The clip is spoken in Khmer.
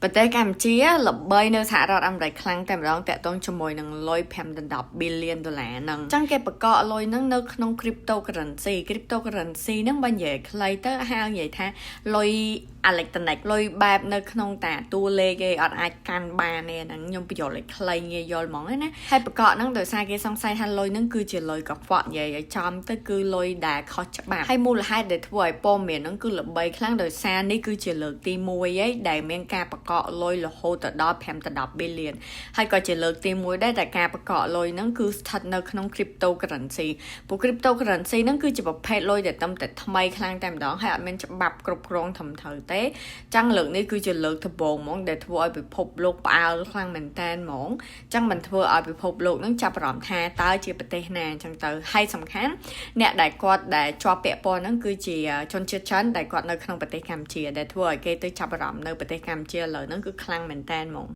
ប្រទេសកម្ពុជាល្បីនៅសហរដ្ឋអាមេរិកខ្លាំងតែម្ដងតាក់ទងជាមួយនឹងលុយ5.10 billion ដុល្លារហ្នឹងអញ្ចឹងគេបង្កក់លុយហ្នឹងនៅក្នុង cryptocurrency ហ្នឹងបើនិយាយខ្លីទៅហៅនិយាយថាលុយ electronic លុយបែបនៅក្នុងតាតួលេខឯងអត់អាចកាន់បានទេហ្នឹងខ្ញុំបញ្យល់ឲ្យខ្លីងាយយល់ហ្មងណាហើយបង្កក់ហ្នឹងដោយសារគេសង្ស័យថាលុយហ្នឹងគឺជាលុយកខ្វក់និយាយឲ្យចំទៅគឺលុយដែលខុសច្បាប់ហើយមូលហេតុដែលធ្វើឲ្យព័ត៌មានហ្នឹងគឺល្បីខ្លាំងដោយសារនេះគឺជាលើកទី1ឯងដែលមានការបង្កក់លុយរហូតដល់5.10 billion ហើយក៏ជាលើកទី1ដែរតែការបង្កក់លុយហ្នឹងគឺស្ថិតនៅក្នុង cryptocurrency ព្រោះ cryptocurrency ហ្នឹងគឺជាប្រភេទលុយដែលតែថ្មីខ្លាំងតែម្ដងហើយអត់មានច្បាប់គ្រប់គ្រងត្រឹមត្រូវទេចឹងលើកនេះគឺជាលើកដំបូងហ្មងដែលធ្វើឲ្យពិភពលោកផ្អើលខ្លាំងមែនតើហ្មងចឹងมันធ្វើឲ្យពិភពលោកហ្នឹងចាប់អារម្មណ៍ថាតើជាប្រទេសណាចឹងទៅហើយសំខាន់អ្នកដែលគាត់ដែលជាប់ពាក់ព័ន្ធហ្នឹងគឺជាជនជាតិចិនដែលគាត់នៅក្នុងប្រទេសកម្ពុជាដែលធ្វើឲ្យគេទៅចាប់អារម្មណ៍នៅប្រទេសកម្ពុជាឥឡូវហ្នឹងគឺខ្លាំងមែនតើហ្មង